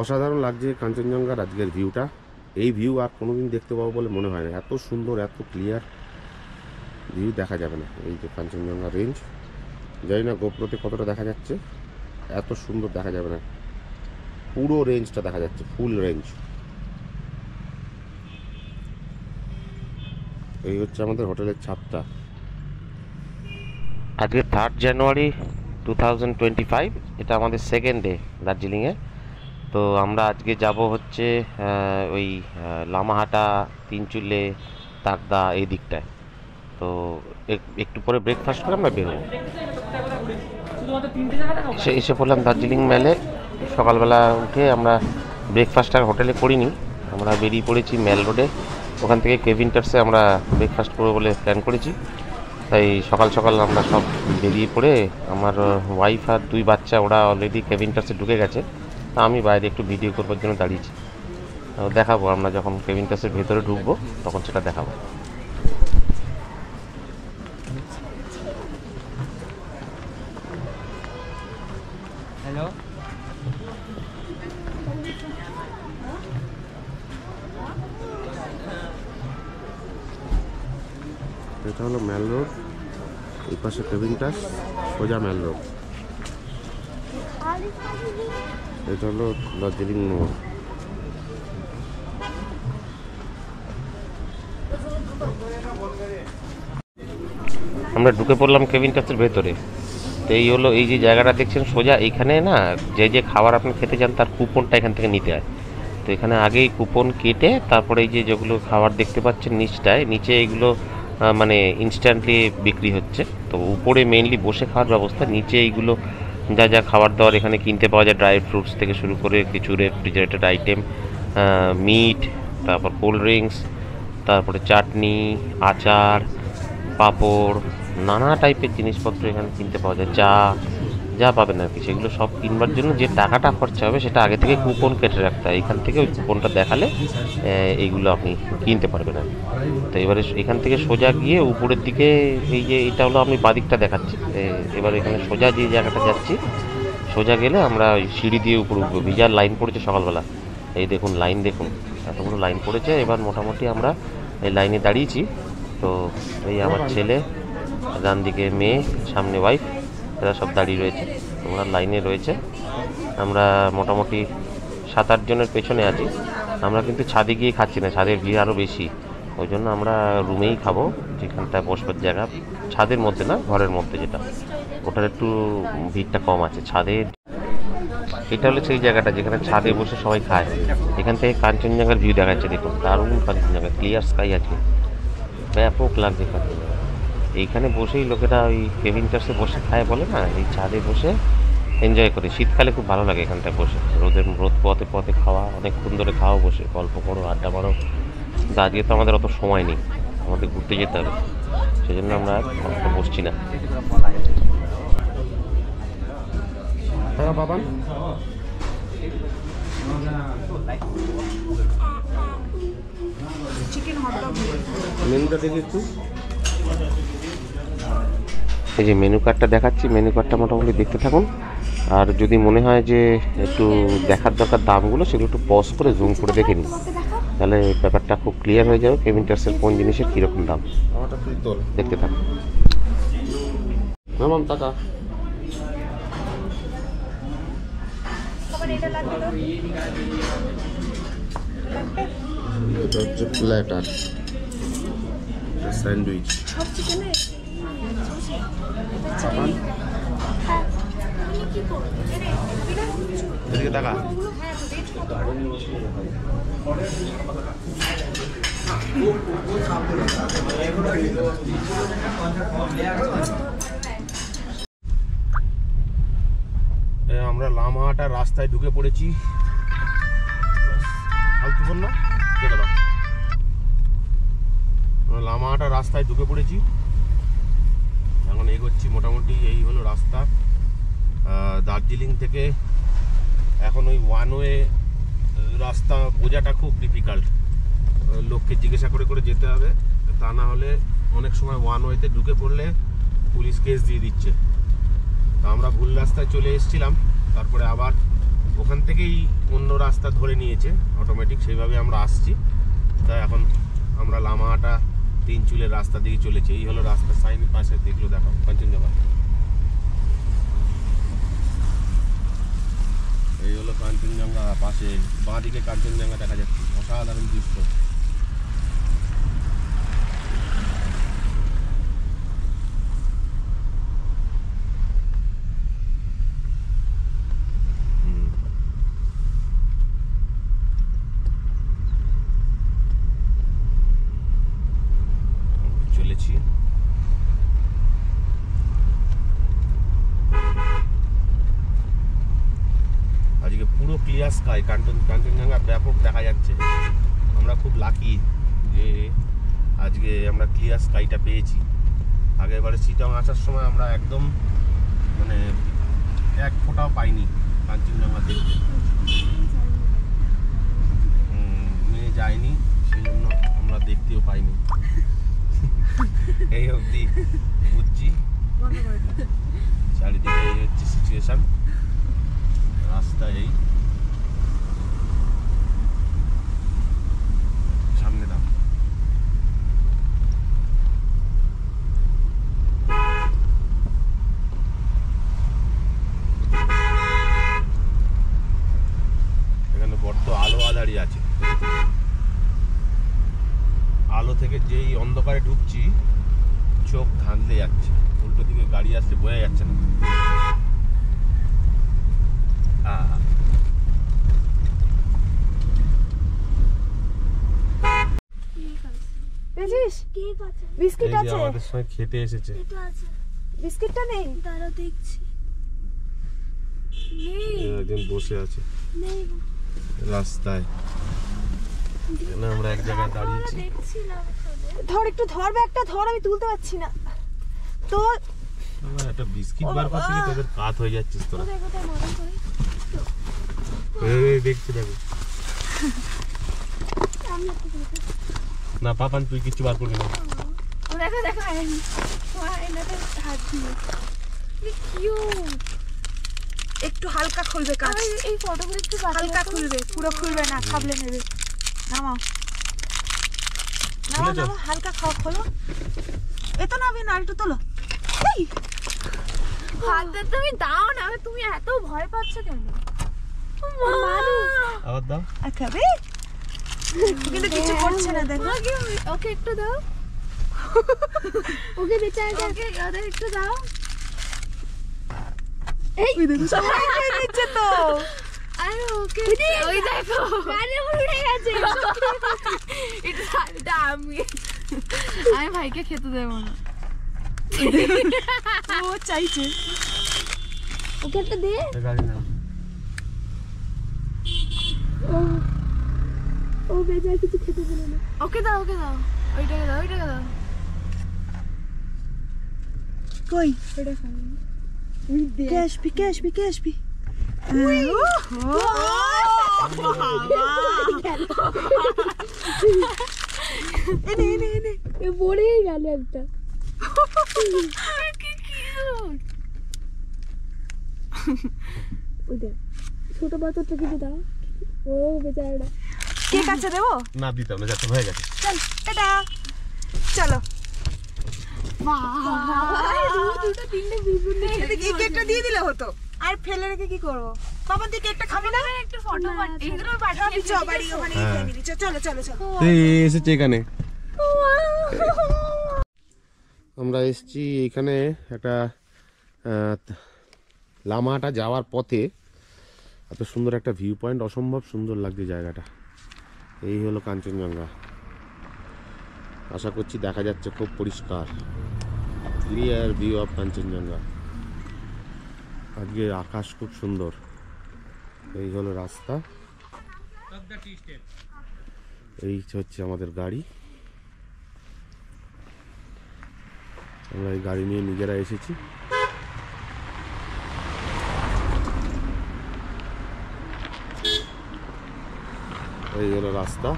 অসাধারণ লাগছে কাঞ্চনজঙ্ঘার আজকের ভিউটা। এই ভিউ আর কোনোদিন দেখতে পাবো বলে মনে হয় না, এত সুন্দর এত ক্লিয়ার ভিউ দেখা যাবে না। এই যে কাঞ্চনজঙ্ঘা রেঞ্জ, জানি না গোপ্রোতে কতটা দেখা যাচ্ছে, এত সুন্দর দেখা যাবে না, পুরো রেঞ্জটা দেখা যাচ্ছে, ফুল রেঞ্জ। এই হচ্ছে আমাদের হোটেলের ছাদটা। আজকে 3 জানুয়ারি 2025, এটা আমাদের সেকেন্ড ডে দার্জিলিংয়ে। তো আমরা আজকে যাব হচ্ছে ওই লামাহাটা, তিনচুলে, তাকদা এই দিকটায়। তো একটু পরে ব্রেকফাস্ট করে আমরা বেরোবো। এসে পড়লাম দার্জিলিং মেলে। সকালবেলা উঠে আমরা ব্রেকফাস্ট আর হোটেলে করিনি, আমরা বেরিয়ে পড়েছি মেল রোডে। ওখান থেকে কেভিনটার্সে আমরা ব্রেকফাস্ট করবো বলে প্ল্যান করেছি। তাই সকাল সকাল আমরা সব বেরিয়ে পড়ে, আমার ওয়াইফ আর 2 বাচ্চা ওরা অলরেডি কেভিনটার্সে ঢুকে গেছে। তা আমি বাইরে একটু ভিডিও করবার জন্য দাঁড়িয়েছি। দেখাবো আমরা যখন কেভিনটার্সের ভেতরে ঢুকবো তখন সেটা দেখাবো। হ্যালো, এটা হলো মেল রোড, এই পাশে কেভিনটার্স, সোজা মেল রোড। এটা হলো দার্জিলিং মোড়। আমরা ঢুকে পড়লাম কেভিনটার্সের ভেতরে। তো এই হলো, এই যে জায়গাটা দেখছেন সোজা, এইখানে না যে যে খাবার আপনি খেতে চান তার কুপনটা এখান থেকে নিতে হয়। তো এখানে আগেই কুপন কেটে তারপরে এই যে যেগুলো খাবার দেখতে পাচ্ছেন নিচে এইগুলো মানে ইনস্ট্যান্টলি বিক্রি হচ্ছে। তো উপরে মেইনলি বসে খাওয়ার ব্যবস্থা, নিচে এইগুলো যা যা খাবার দাবার এখানে কিনতে পাওয়া যায়, ড্রাই ফ্রুটস থেকে শুরু করে কিছু রেফ্রিজারেটেড আইটেম, মিট, তারপর কোল্ড ড্রিঙ্কস, তারপরে চাটনি, আচার, পাঁপড়, নানা টাইপের জিনিসপত্র এখানে কিনতে পাওয়া যায়। চা যা পাবেন আর কি, সেগুলো সব কিনবার জন্য যে টাকাটা খরচা হবে সেটা আগে থেকে কুপন কেটে রাখতে হয়। এখান থেকে ওই কুপনটা দেখালে এইগুলো আপনি কিনতে পারবেন আর কি। তো এবারে এখান থেকে সোজা গিয়ে উপরের দিকে, এই যে এটা হলো, আমি বাদিকটা দেখাচ্ছি। এবার এখানে সোজা যে জায়গাটা যাচ্ছি, সোজা গেলে আমরা ওই সিঁড়ি দিয়ে উপরে উঠবো। বিজার লাইন পড়েছে সকালবেলা, এই দেখুন লাইন, দেখুন এত বড় লাইন পড়েছে। এবার মোটামুটি আমরা এই লাইনে দাঁড়িয়েছি। তো এই আমার ছেলে, ডান দিকে মেয়ে, সামনে ওয়াইফ, এরা সব দাঁড়িয়ে রয়েছে, তোমরা লাইনে রয়েছে। আমরা মোটামুটি 7-8 জনের পেছনে আছি। আমরা কিন্তু ছাদে গিয়ে খাচ্ছি না, ছাদের ভিড় আরও বেশি, ওই জন্য আমরা রুমেই খাবো, যেখানটায় বসবার জায়গা। ছাদের মধ্যে না, ঘরের মধ্যে যেটা, ওটার একটু ভিড়টা কম আছে। ছাদে, এটা হলো সেই জায়গাটা যেখানে ছাদে বসে সবাই খায়। এখান থেকে কাঞ্চনজঙ্ঘার ভিউ দেখা যাচ্ছে, দেখুন দারুণ কাঞ্চনজঙ্ঘা, ক্লিয়ার স্কাই আছে, ব্যাপক লাগছে কাঞ্চনজঙ্ঘা। এইখানে বসেই লোকেরা ওই কেভিনটার্সে বসে খায় বলে না, এই ছাদে বসে এনজয় করে। শীতকালে খুব ভালো লাগে এখানটায় বসে, রোদ পথে পথে খাওয়া, অনেকক্ষণ ধরে খাওয়া, বসে গল্প করো, আড্ডা মারো। কিন্তু আজকে তো আমাদের অত সময় নেই, আমাদের ঘুরতে যেতে হবে, সেই জন্য আমরা অতটা বসছি না। হ্যাঁ বাবান, মেনুটা দেখি একটু। এই যে মেনু কার্ডটা দেখাচ্ছি, মেনু কার্ডটা মোটামুটি দেখতে থাকুন। আর যদি মনে হয় যে একটু দেখার দরকার দামগুলো, সেগুলো একটু পজ করে জুম করে দেখে নিন, তাহলে ব্যাপারটা খুব ক্লিয়ার হয়ে যাবে কেভিনটার্সের কোন জিনিসের কীরকম দাম। দেখতে থাকুন। মাম টাকা এটা হচ্ছে প্ল্যাটার, স্যান্ডউইচ, এদিকে টাকা। আমরা লামাহাটার রাস্তায় ঢুকে পড়েছি। আমরা লামাহাটার রাস্তায় ঢুকে পড়েছি, এখন এগোচ্ছি। মোটামুটি এই হলো রাস্তা দার্জিলিং থেকে। এখন ওই ওয়ান ওয়ে রাস্তা বোঝাটা খুব ডিফিকাল্ট, লোককে জিজ্ঞাসা করে করে যেতে হবে, তা না হলে অনেক সময় ওয়ান ওয়েতে ঢুকে পড়লে পুলিশ কেস দিয়ে দিচ্ছে। তো আমরা ভুল রাস্তায় চলে এসেছিলাম, তারপরে আবার ওখান থেকেই অন্য রাস্তা ধরে নিয়েছে অটোমেটিক, সেইভাবে আমরা আসছি। তাই এখন আমরা লামাহাটা তিনচুলের রাস্তা দিয়ে চলেছি। এই হলো রাস্তার সাইন, পাশে দেখলো দেখো কাঞ্চনজঙ্ঘা। এই হলো কাঞ্চনজঙ্ঘা, পাশে বাঁ দিকে কাঞ্চনজঙ্ঘা দেখা যাচ্ছে, অসাধারণ দৃশ্য। চলেছি আজকে পুরো ক্লিয়ার স্কাই, কাঞ্চনজঙ্ঘা ব্যাপক দেখা যাচ্ছে। আমরা খুব লাকি যে আজকে আমরা ক্লিয়ার স্কাইটা পেয়েছি। আগেরবারে চিটাং আসার সময় আমরা একদম মানে এক ফোঁটাও পাইনি কাঞ্চনজঙ্ঘা দেখতে, মেয়ে যায়নি, সেই জন্য আমরা দেখতেও পাইনি। এই অবধি বুঝছি চারিদিকে এই হচ্ছে সিচুয়েশন। রাস্তা এই সামনে দাও। এখানে বড্ড আলো আধারি আছে, আলো থেকে যেই অন্ধকারে ঢুকছি চোখ ধাঁধলে যাচ্ছে, উল্টো দিকে গাড়ি আসছে বোঝা যাচ্ছে না। বিস্কিট আছে, আমাদের সঙ্গে খেতে এসেছে। বিস্কিটটা নেই, দাঁড়া দেখছি। একজন বসে আছে রাস্তায়, এখানে আমরা এক জায়গায় দাঁড়িয়েছি। ধর একটু ধর, ব্যাগটা ধর, আমি তুলতে পারছি না তো। একটা বিস্কিট বার করতে গিয়ে তোদের কাত হয়ে যাচ্ছিস তোরা। দেখছি দেখো না পাপান, তুই কিছু বার করবি না। দেখো দেখো একটু হালকা খুলবে কাজ, এই ফটোগুলো একটু হালকা খুলবে, পুরো খুলবে না, খাবলে নেবে। নামাও নামাও নামাও, হালকা খোলো। এত নাবি না, একটু তোলো। হাতে তুমি দাও না, তুমি এত ভয় পাচ্ছ কেন? আবার দাও। আর খাবে কিন্তু কিছু করছে না, দেখো। ওকে একটু দাও, ওকে বেচারা, ওকে ওদের একটু দাও। এই দেখো সবাই খেয়ে নিচ্ছে তো। আরে ওকে ওই দেখো গাড়ি উড়ে গেছে। এটা আমি ভাইকে খেতে দেবো না। ও চাইছে, ওকে একটা দে। গাড়ি নাও। ও বেচারা কিছু খেতে দিল না। ওকে দাও, ওকে দাও, ওইটাকে দাও, ওইটাকে দাও। কই ওইটা খাও। কে আসবি এ পড়েই গেল একটা। ছোট বাচ্চাটা কিছু দাও, ও বেচারাটা। কেক আছে দেবো? না দিতাম না, যাতে হয়ে গেছে। চল টাটা, চলো। কেকটা দিয়ে দিলে হতো, আর ফেলে রেখে কি করবো? বাবা তুই কেকটা খাবি না? একটু ফটো এইগুলো বাড়ি ওখানে খেয়ে নিবি। চলো চলো চলো। এসেছে এখানে, আমরা এসেছি এখানে একটা লামাহাটা যাওয়ার পথে। এত সুন্দর একটা ভিউ পয়েন্ট, অসম্ভব সুন্দর লাগছে জায়গাটা। এই হলো কাঞ্চনজঙ্ঘা, আশা করছি দেখা যাচ্ছে খুব পরিষ্কার, ক্লিয়ার ভিউ অফ কাঞ্চনজঙ্ঘা। আজকে আকাশ খুব সুন্দর। এই হলো রাস্তা, এই হচ্ছে আমাদের গাড়ি। আমরা এই গাড়ি নিয়ে নিজেরা এসেছি। এই হলো রাস্তা,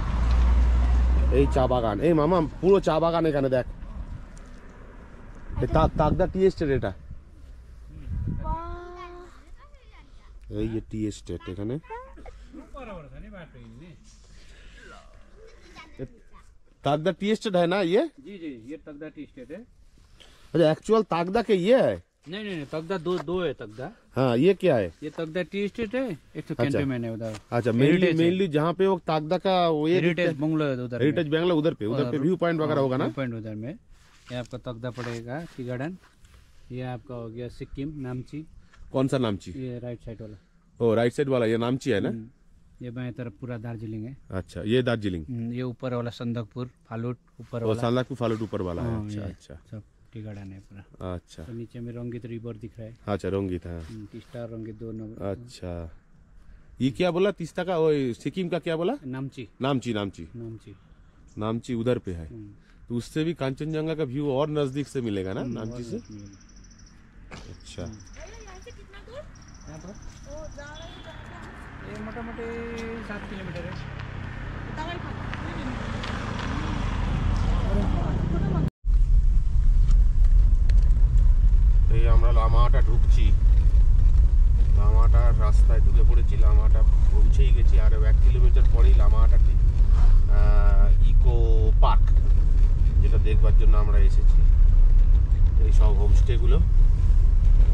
এই চা বাগান, এই মামা পুরো চা বাগান এখানে দেখ। তাকদা টি এস্টেট এটা। এই যে टी एस्टेट এখানে तागदा टी एस्टेट है ना ये? जी जी, ये तगदा टी स्टेट है। अच्छा, एक्चुअल तागदा के ये है? नहीं नहीं नहीं, तगदा दो है तगदा। हाँ, ये क्या है? ये तगदा टी स्टेट है, एक तो कैंटोनमेंट है उधर। अच्छा, मेनली जहाँ पे वो तागदा का वो ये हेरिटेज बंगलो है उधर। हेरिटेज बंगला उधर पे व्यू पॉइंट वगैरह होगा ना? पॉइंट उधर में। ये आपका तगदा पड़ेगा टी गार्डन। ये आपका हो गया सिक्किम नामची। कौन सा नामची? ये राइट साइड वाला। ओ, राइट साइड वाला ये नामची है ना? ये बाएं तरफ पूरा दार्जिलिंग है। अच्छा, ये दार्जिलिंग। ये ऊपर वाला संदकपुर फालूट ऊपर और वाला। सांदकपुर फालूट ऊपर वाला है। हाँ, अच्छा ये अच्छा सब टी गार्डन है पूरा। अच्छा तो नीचे में रंगीत रिवर दिख रहा है। अच्छा, रंगीत है। तीस्ता रंगीत दो नंबर। अच्छा, ये क्या बोला तीस्ता का? वो सिक्किम का क्या बोला? नामची। नामची नामची नामची। नामची उधर पे है। तो उससे भी कांचनजंगा का व्यू और नजदीक से मिलेगा ना नामची से? अच्छा, यहाँ पर ये मोटा मोटी 7 किलोमीटर है। এই আমরা লামাহাটা ঢুকছি। লামাহাটার রাস্তায় ঢুকে পড়েছি। লামাহাটা পৌঁছেই গেছি। আর 1 কিলোমিটার পরেই লামাহাটাতে ইকো পার্ক, যেটা দেখবার জন্য আমরা এসেছি। এই সব হোমস্টেগুলো,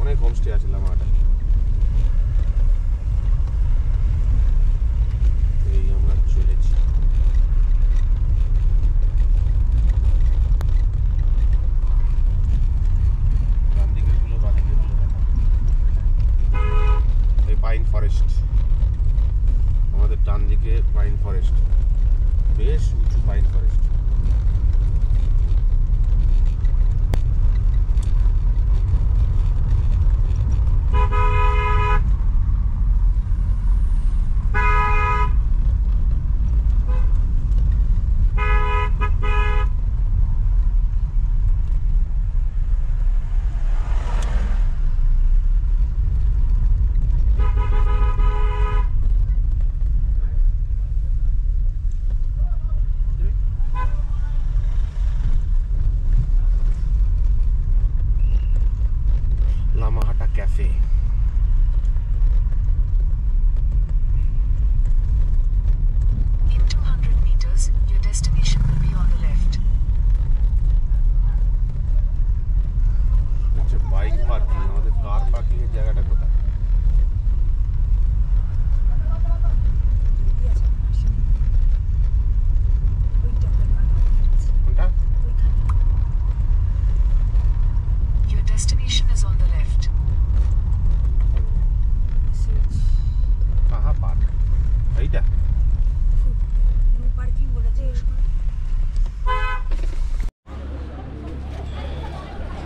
অনেক হোমস্টে আছে লামাহাটায়। এই আমরা চলেছি। ডান দিকের গুলো, বাঁ দিকের গুলো দেখা। এই পাইন ফরেস্ট, আমাদের ডান দিকে পাইন ফরেস্ট, বেশ উঁচু pine forest. Lamahatta cafe. In 200 meters, your destination will be on the left. হচ্ছে বাইক পার্কিং। আমাদের কার পার্কিং এর জায়গাটা কোথায়? কোনটা? Your destination is on the left. কাহা পার্ক? এইটা?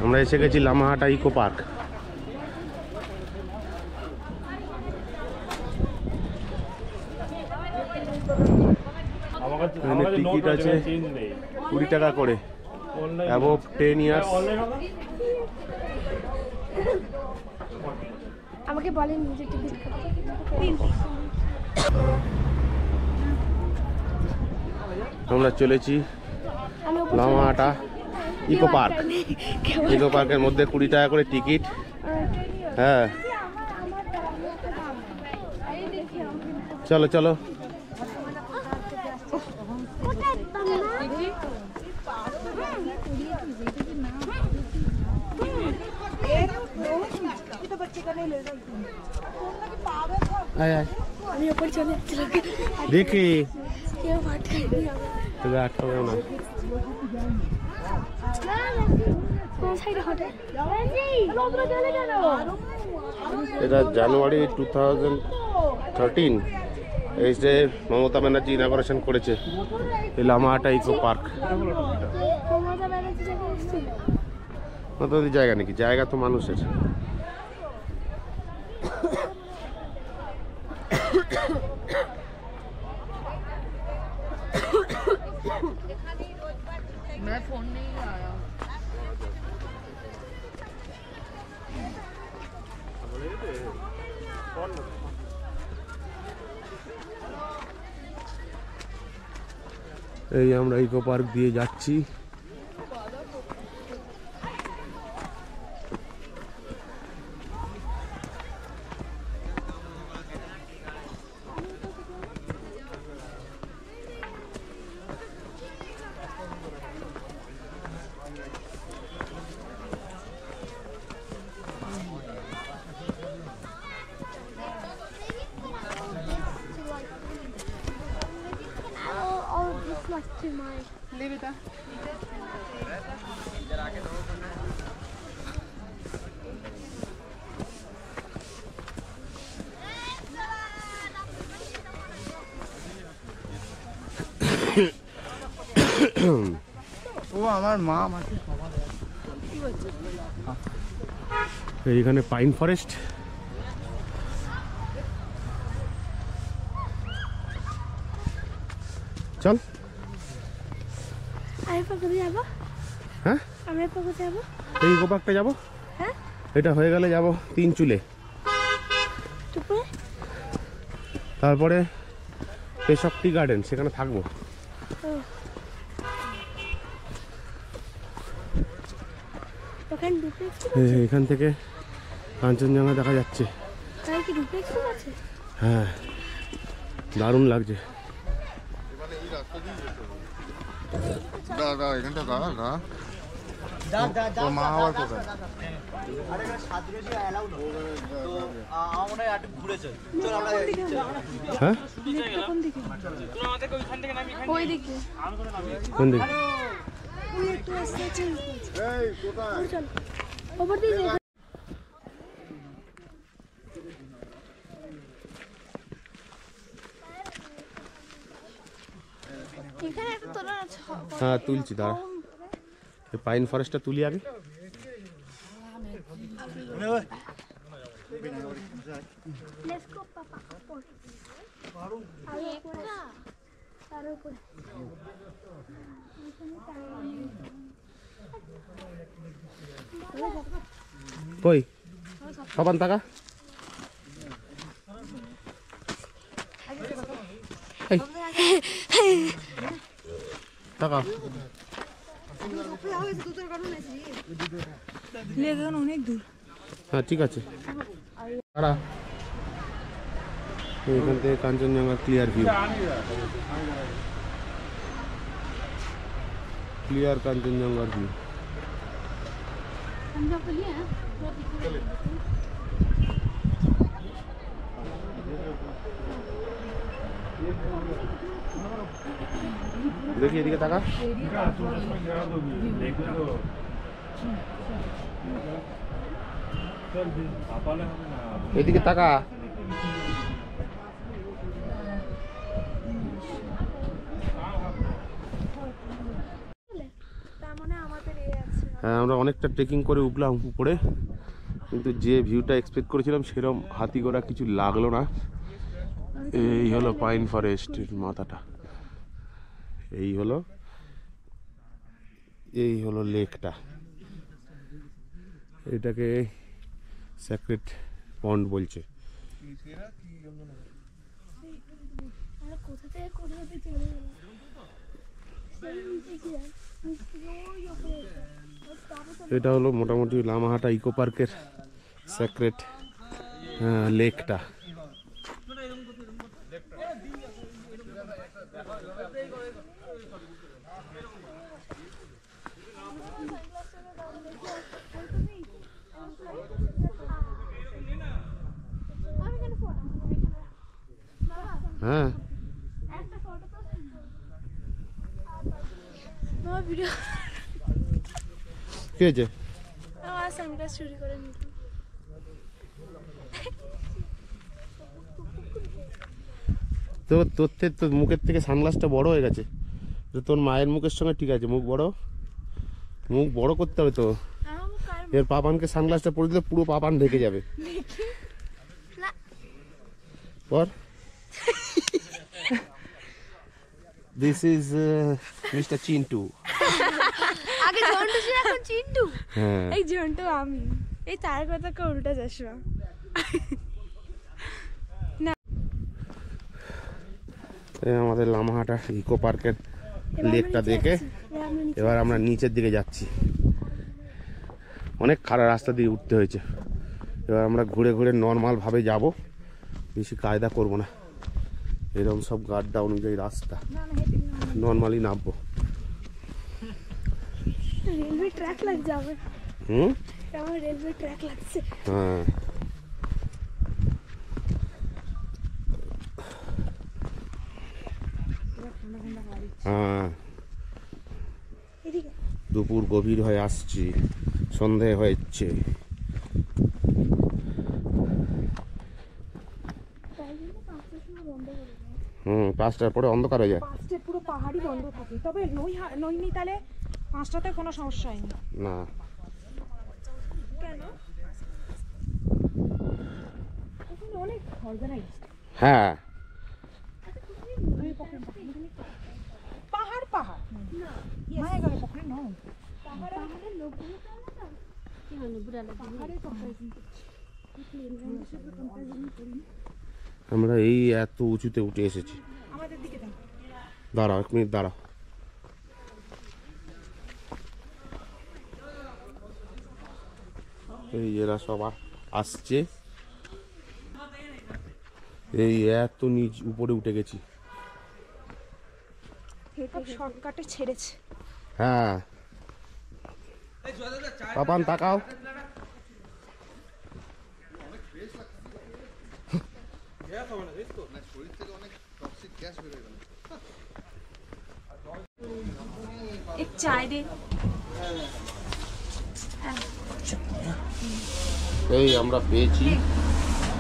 আমরা এসে গেছি লামাহাটা ইকো পার্ক। এখানে টিকিট আছে 20 টাকা করে, অ্যাবভ 10 ইয়ার্স। আমাকে বলেন যে টিকিট আমরা চলেছি লামাহাটা ইকো পার্ক। ইকো পার্কের মধ্যে 20 টাকা করে টিকিট। হ্যাঁ, চলো চলো। আয় আয়, আমি ওপর চলে যাচ্ছি। দেখি কেউ ভাট খাইনি তোকে আটকাবে না। কোন সাইডে হটে চলে গেল। এটা জানুয়ারি 2013 এই যে মমতা ব্যানার্জি ইনঅগ্রেশন করেছে এই লামাহাটা ইকো পার্ক। মমতা ব্যানার্জি থেকে এসেছিল। নতুন জায়গা নাকি? জায়গা তো মানুষের। मैं फोन नहीं लाया। এই আমরা ইকো পার্ক দিয়ে যাচ্ছি। আসছে মায়ের। ও আমার মা এইখানে পাইন ফরেস্ট। চল। আমি কোথায় যাবো? হ্যাঁ, আমি কোথায় যাবো? এই ইকো পার্কটা যাবো। হ্যাঁ, এটা হয়ে গেলে যাব তিন চুলে, দুপুরে তারপরে পেশক টি গার্ডেন, সেখানে থাকবো। ওখানে ডুপ্লেক্স এখান থেকে কাঞ্চনজঙ্ঘা দেখা যাচ্ছে। তাই কি ডুপ্লেক্স আছে? হ্যাঁ, দারুণ লাগছে। দাদা এখানটা দাদা মা আবার কোথায়? হ্যাঁ, কোন দিকে? ওই দিকে। কোন দিকে? ওই একটু আসছে চল। চল ওপর দিয়ে যাই। এখানে একটা তোলা আছে। হ্যাঁ, তুলছি, দাঁড়া। পাইন ফরেস্টটা তুলি আগে। লেটস গো পাপা। আরে একটা তার উপরে। কই পাপান টাকা? টাকা অনেক দূর। হ্যাঁ, ঠিক আছে। দাঁড়া, এখান থেকে কাঞ্চনজঙ্ঘা ক্লিয়ার ভিউ, ক্লিয়ার কাঞ্চনজঙ্ঘার ভিউ। দেখি এদিকে টাকা। এদিকে টাকা। হ্যাঁ, আমরা অনেকটা ট্রেকিং করে উঠলাম উপরে, কিন্তু যে ভিউটা এক্সপেক্ট করেছিলাম সেরকম হাতি ঘোড়া কিছু লাগলো না। এই হলো পাইন ফরেস্টের মাথাটা, এই হলো লেকটা। এটাকে সেক্রেট পন্ড বলছে। কোথা থেকে কোথাতে চলে গেল? এটা হলো মোটামুটি লামাহাটা ইকো পার্কের সেক্রেট লেকটা। হ্যাঁ, কি হয়েছে? আমার সানগ্লাস চুরি করে নিল। তোর মুখের থেকে সানগ্লাসটা বড় হয়ে গেছে। তোর মায়ের মুখের সঙ্গে ঠিক আছে, মুখ বড় করতে হবে তো। এর পাপানকে সানগ্লাসটা পরে দিলে পুরো পাপান ঢেকে যাবে। পর দিস ইজ মিস্টার চিন্টু। আগে জন্টু ছিল, এখন চিন্টু। হ্যাঁ, এই জন্টু আমি। এই তার কথা কে উল্টা চশমা। আমাদের লামাহাটা ইকো পার্কের লেকটা দেখে এবার আমরা নিচের দিকে যাচ্ছি। অনেক খারাপ রাস্তা দিয়ে উঠতে হয়েছে। এবার আমরা ঘুরে ঘুরে নর্মাল ভাবে যাব, বেশি কায়দা করব না। এরকম সব গাড্ডা অনুযায়ী রাস্তা, নর্মালি নামবো। রেলওয়ে ট্র্যাক লাগ যাবে। আমার রেলওয়ে ট্র্যাক লাগছে। হ্যাঁ, হ্যাঁ, দুপুর গভীর হয়ে আসছে, সন্ধে হয়েছে। হুম, 5টার পরে অন্ধকার হয়ে যায়। 5টায় পুরো পাহাড়ি বন্ধ থাকে, তবে নৈনিতালে 5টাতে কোনো সমস্যা হয়নি। না, কেন? ওখানে অনেক অর্গানাইজ। হ্যাঁ পাহাড় পাহাড় মায়াগড়ে পকড়ে নয়, পাহাড়ের লোকগুলো আমরা এই এত উঁচুতে উঠে এসেছি। আমাদের দিকে দেন। দাঁড়াও, 1 মিনিট দাঁড়াও। এই এরা সব আসছে, এই এত নিচ উপরে উঠে গেছি। এটা শর্টকাটে ছেড়েছে। হ্যাঁ, পাপান তাকাও। এক চায় দে। এই আমরা পেয়েছি,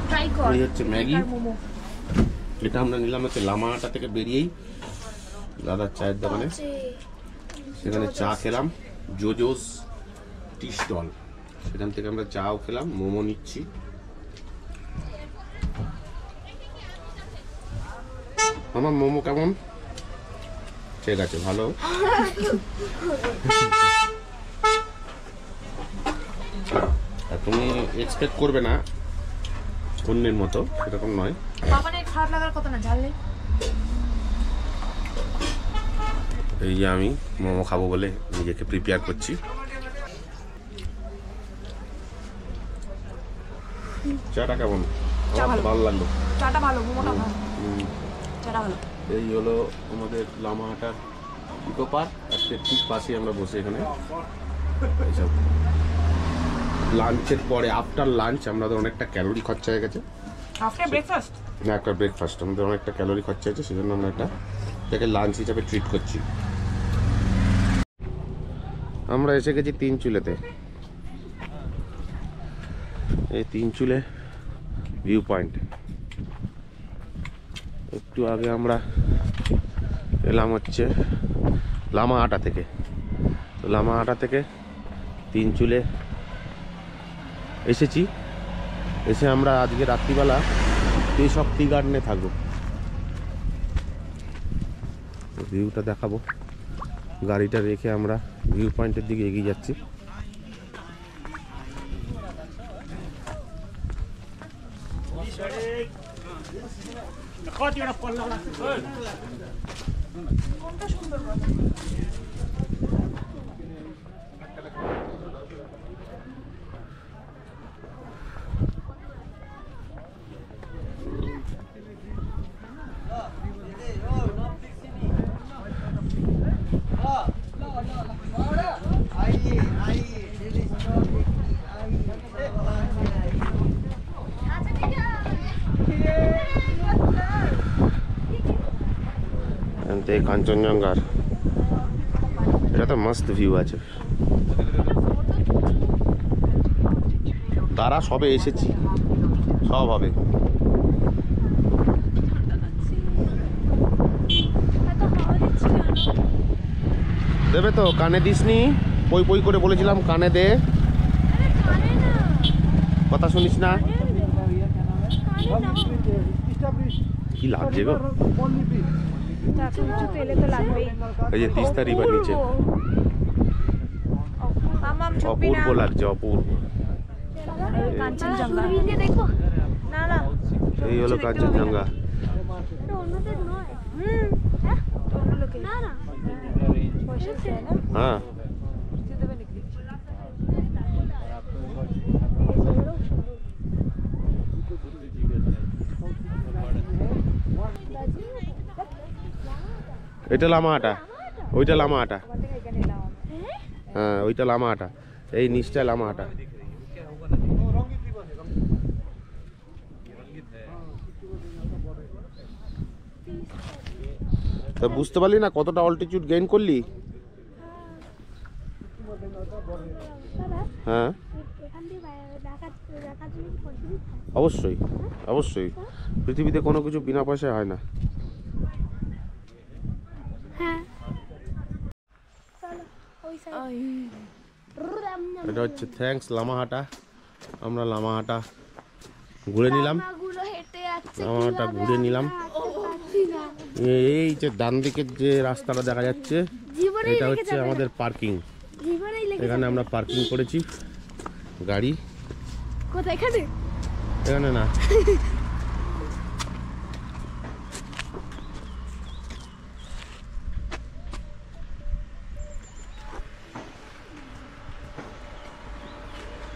ট্রাই কর। এই হচ্ছে ম্যাগি। আর মোমো। এটা আমরা নিলাম হচ্ছে লামাহাটা থেকে বেরিয়েই দাদার চায়ের দোকানে। সেখানে চা খেলাম, জোজোস টি স্টল, সেখান থেকে আমরা চাও খেলাম, মোমো নিচ্ছি। আমার মোমো কেমন? ঠিক আছে, ভালো। আর তুমি এক্সপেক্ট করবে না অন্যের মতো, সেরকম নয়। বাবানের খারাপ লাগার কথা না, জানলে। এই যে আমি মোমো খাবো বলে নিজেকে প্রিপেয়ার করছি। চাটা কেমন? আমার ভালো লাগলো। চাটা ভালো, মোমোটা ভালো। চাটা ভালো। এই হলো আমাদের লামাহাটার ইকো পার্ক, আজকে ঠিক পাশে আমরা বসে এখানে এইসব লাঞ্চের পরে, আফটার লাঞ্চ আমাদের অনেকটা ক্যালোরি খরচা হয়ে গেছে। After breakfast? না, একটা ব্রেকফাস্ট আমাদের অনেকটা ক্যালোরি খরচা হয়েছে, সেজন্য আমরা এটাকে লাঞ্চ হিসাবে ট্রিট করছি। আমরা এসে গেছি তিনচুলেতে। এই তিনচুলে ভিউ পয়েন্ট। একটু আগে আমরা এলাম হচ্ছে লামাহাটা থেকে। তো লামাহাটা থেকে তিনচুলে এসেছি। এসে আমরা আজকে রাত্রিবেলা দেশভ টি গার্ডেনে থাকবো। ভিউটা দেখাবো। গাড়িটা রেখে আমরা ভিউ পয়েন্টের দিকে এগিয়ে যাচ্ছি। কাঞ্চনজঙ্ঘার এটা তো মস্ত ভিউ আছে। তারা সবে এসেছি, সব হবে। দেবে তো, কানে দিসনি? পই পই করে বলেছিলাম কানে দে, কথা শুনিস না। কি লাগছে গো? তেলে তো লাগবেই। এই যে তিস্তা রিভার নিচে অপূর্ব লাগছে, অপূর্ব। কাঞ্চনজঙ্ঘা দেখো না না, এই হলো কাঞ্চনজঙ্ঘা। হ্যাঁ, এটা লামাহাটা, ওইটা লামাহাটা। হ্যাঁ, ওইটা লামাহাটা, এই নিচটা লামাহাটা। তা বুঝতে পারলি না কতটা অল্টিটিউড গেইন করলি? হ্যাঁ এখান থেকে দেখার জন্য কি পয়সা দিতে হয়? অবশ্যই অবশ্যই, পৃথিবীতে কোনো কিছু বিনা পয়সায় হয় না। হ্যাঁ চলো ওই সাইড। এটা হচ্ছে থ্যাঙ্কস লামাহাটা। আমরা লামাহাটা ঘুরে নিলাম, গুলো হেঁটে যাচ্ছে, লামাহাটা ঘুরে নিলাম। এই যে ডান দিকের যে রাস্তাটা দেখা যাচ্ছে জীবনেই এটা লেগে হচ্ছে যাবে না। আমাদের পার্কিং। জীবনেই লেগে এখানে যাবে। আমরা পার্কিং করেছি গাড়ি, কোথায় এখানে? এখানে না।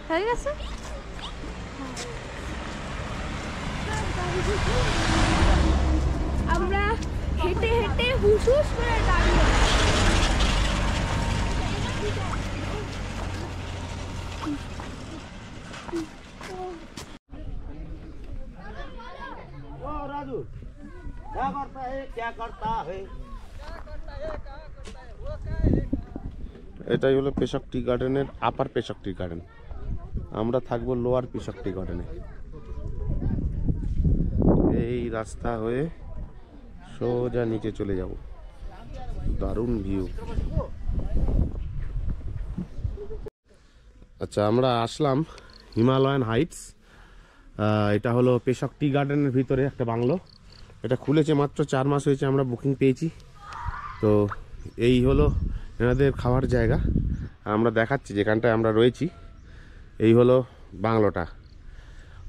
হয়ে গেছে। আমরা হেঁটে হেঁটে হুস হুস করে দাঁড়িয়ে এটাই হলো পেশক টি গার্ডেনের আপার পেশক টি গার্ডেন। আমরা থাকবো লোয়ার পেশক টি গার্ডেনে। এই রাস্তা হয়ে সোজা নিচে চলে যাব। দারুণ ভিউ। আচ্ছা, আমরা আসলাম হিমালয়ান হাইটস। এটা হলো পেশক টি গার্ডেনের ভিতরে একটা বাংলো। এটা খুলেছে মাত্র 4 মাস হয়েছে, আমরা বুকিং পেয়েছি। তো এই হলো এনাদের খাওয়ার জায়গা। আমরা দেখাচ্ছি যেখানটায় আমরা রয়েছি। এই হলো বাংলোটা।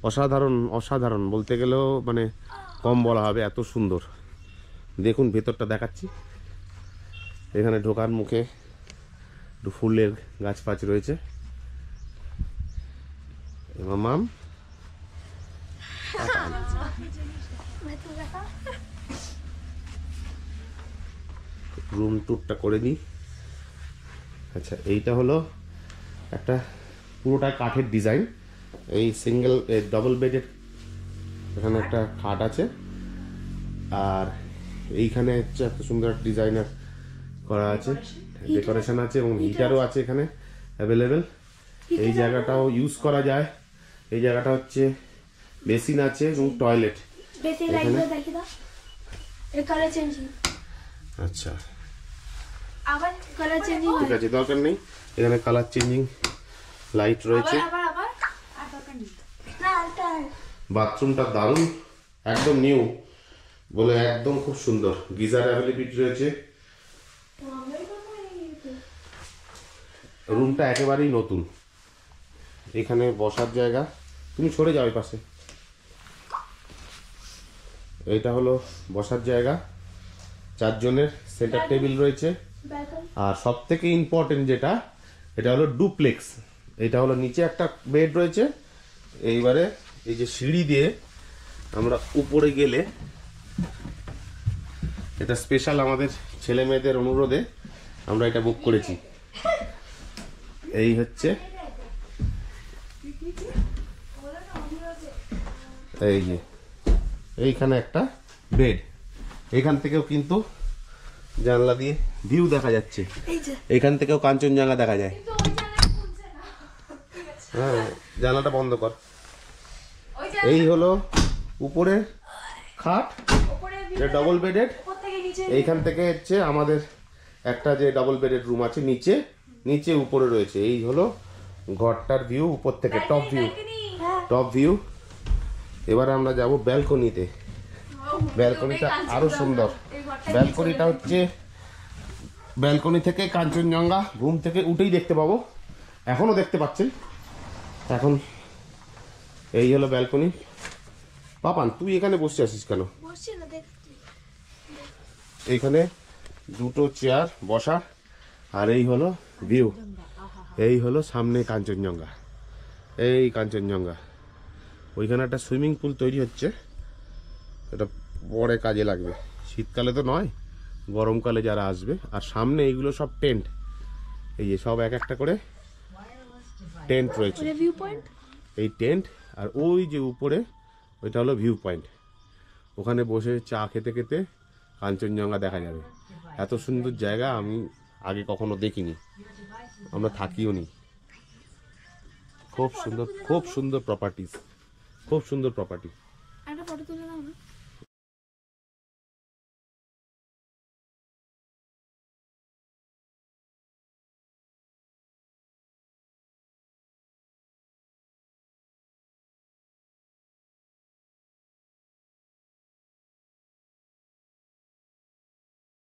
অসাধারণ অসাধারণ বলতে গেলেও মানে কম বলা হবে, এত সুন্দর। দেখুন ভেতরটা দেখাচ্ছি। এখানে ঢোকার মুখে একটু ফুলের গাছ ফাছ রয়েছে। মাম রুম ট্যুরটা করে নিই। আচ্ছা, এইটা হলো একটা পুরোটা কাঠের ডিজাইন। এই সিঙ্গেল ডবল বেডের এখানে একটা খাট আছে, আর এইখানে হচ্ছে একটা সুন্দর ডিজাইনার করা আছে, ডেকোরেশন আছে এবং হিটারও আছে এখানে অ্যাভেলেবেল। এই জায়গাটাও ইউজ করা যায়। এই জায়গাটা হচ্ছে বেসিন আছে এবং টয়লেট এখানে। আচ্ছা আবার কালার চেঞ্জিং ঠিক আছে, দরকার নেই। এখানে কালার চেঞ্জিং লাইট রয়েছে। আবার আবার আর দরকার নেই না। আলটা বাথরুমটা দারুণ, একদম নিউ বলে একদম খুব সুন্দর। গিজার অ্যাভেলেবিলিটি রয়েছে। রুমটা একেবারেই নতুন। এখানে বসার জায়গা, তুমি সরে যাও এই পাশে। এইটা হলো বসার জায়গা, 4 জনের সেন্টার টেবিল রয়েছে। আর সব থেকে ইম্পর্টেন্ট যেটা, এটা হলো ডুপ্লেক্স। এটা হলো নিচে একটা বেড রয়েছে। এইবারে এই যে সিঁড়ি দিয়ে আমরা উপরে গেলে, এটা স্পেশাল আমাদের ছেলে মেয়েদের অনুরোধে আমরা এটা বুক করেছি। এই হচ্ছে এই যে এইখানে একটা বেড। এখান থেকেও কিন্তু জানলা দিয়ে ভিউ দেখা যাচ্ছে। এখান থেকেও কাঞ্চনজঙ্ঘা দেখা যায়। হ্যাঁ, জানলাটা বন্ধ কর। এই হলো উপরে খাট, ডবল বেডেড। এইখান থেকে হচ্ছে আমাদের একটা যে ডাবল বেডেড রুম আছে নিচে, নিচে উপরে রয়েছে। এই হলো ঘরটার ভিউ উপর থেকে, টপ ভিউ, টপ ভিউ। এবারে আমরা যাব ব্যালকনিতে। ব্যালকনিটা আরো সুন্দর। ব্যালকনিটা হচ্ছে ব্যালকনি থেকে কাঞ্চনজঙ্ঘা ঘুম থেকে উঠেই দেখতে পাবো, এখনো দেখতে পাচ্ছেন। এখন এই হলো ব্যালকনি। পাপান, তুই এখানে বসে আছিস কেন? বসছি না, দেখছি। এইখানে 2টো চেয়ার বসা। আর এই হলো ভিউ। এই হলো সামনে কাঞ্চনজঙ্ঘা, এই কাঞ্চনজঙ্ঘা। ওইখানে একটা সুইমিং পুল তৈরি হচ্ছে, এটা পরে কাজে লাগবে। শীতকালে তো নয়, গরমকালে যারা আসবে। আর সামনে এইগুলো সব টেন্ট, এই যে সব এক একটা করে টেন্ট রয়েছে। ভিউ পয়েন্ট, এই টেন্ট। আর ওই যে উপরে ওইটা হলো ভিউ পয়েন্ট। ওখানে বসে চা খেতে খেতে কাঞ্চনজঙ্ঘা দেখা যাবে। এত সুন্দর জায়গা আমি আগে কখনো দেখিনি, আমরা থাকিও নি। খুব সুন্দর প্রপার্টিস, খুব সুন্দর প্রপার্টি। একটা ফটো তুলে দাও না।